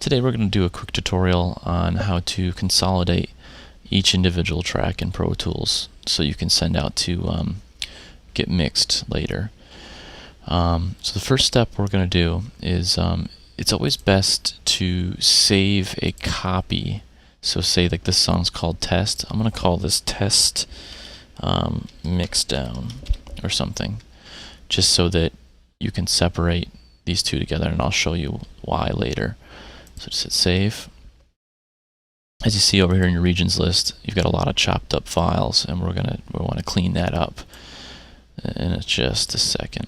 Today we're going to do a quick tutorial on how to consolidate each individual track in Pro Tools so you can send out to get mixed later. So the first step we're going to do is it's always best to save a copy. So say like this song's called Test. I'm going to call this Test Mix Down or something, just so that you can separate these two together, and I'll show you why later. So just hit save. As you see over here in your regions list, you've got a lot of chopped up files, and we want to clean that up in just a second.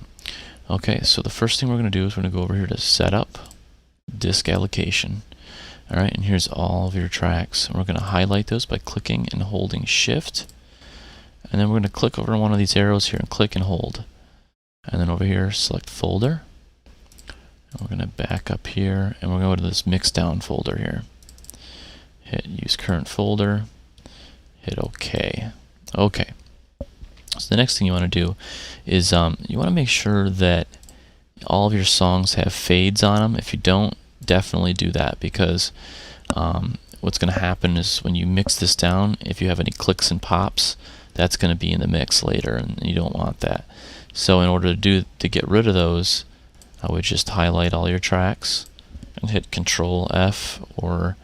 Okay, so the first thing we're going to do is we're going to go over here to Setup, Disk Allocation. Alright, and here's all of your tracks. And we're going to highlight those by clicking and holding Shift. And then we're going to click over on one of these arrows here and click and hold. And then over here, select Folder. And we're going to back up here, and we're going to go to this Mix Down folder here. Hit Use Current Folder. Hit OK. OK. So the next thing you want to do is you want to make sure that all of your songs have fades on them. If you don't, definitely do that, because what's going to happen is when you mix this down, if you have any clicks and pops, that's going to be in the mix later, and you don't want that. So in order to get rid of those, I would just highlight all your tracks and hit Control F, or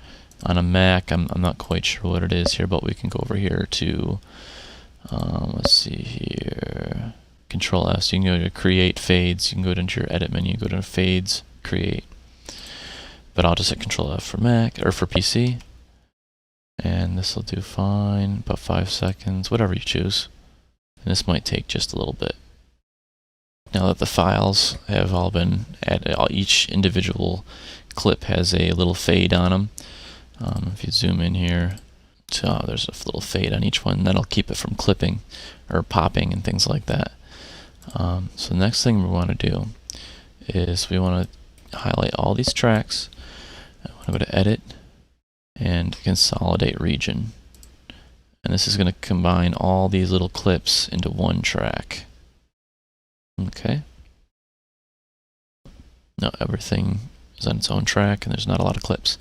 on a Mac, I'm not quite sure what it is here, but we can go over here to let's see here, Control F. So you can go to Create Fades. You can go into your Edit menu, go to Fades, Create. But I'll just hit Control F for Mac or for PC, and this will do fine. About 5 seconds, whatever you choose. And this might take just a little bit. Now that the files have all been added, each individual clip has a little fade on them. If you zoom in here, so there's a little fade on each one. That'll keep it from clipping or popping and things like that. So the next thing we want to do is we want to highlight all these tracks. I want to go to Edit and Consolidate Region. And this is going to combine all these little clips into one track. Okay. Now everything is on its own track, and there's not a lot of clips.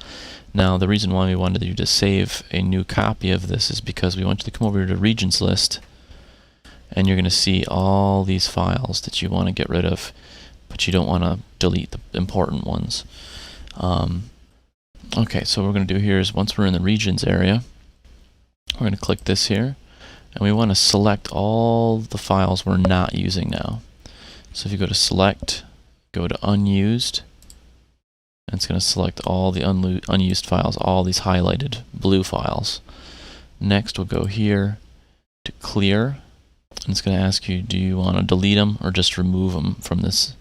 Now the reason why we wanted you to save a new copy of this is because we want you to come over to the regions list, and you're going to see all these files that you want to get rid of, but you don't want to delete the important ones. Okay, so what we're going to do here is, once we're in the regions area, we're going to click this here, and we want to select all the files we're not using now. So if you go to Select, go to Unused, and it's going to select all the unused files, all these highlighted blue files. Next we'll go here to Clear, and it's going to ask you, do you want to delete them or just remove them from this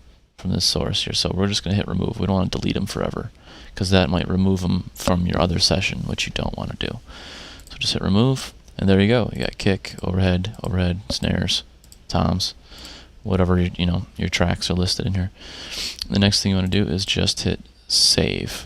source here. So we're just going to hit Remove. We don't want to delete them forever, because that might remove them from your other session, which you don't want to do. So just hit Remove, and there you go. You got kick, overhead, snares, toms, whatever your tracks are listed in here. The next thing you want to do is just hit Save.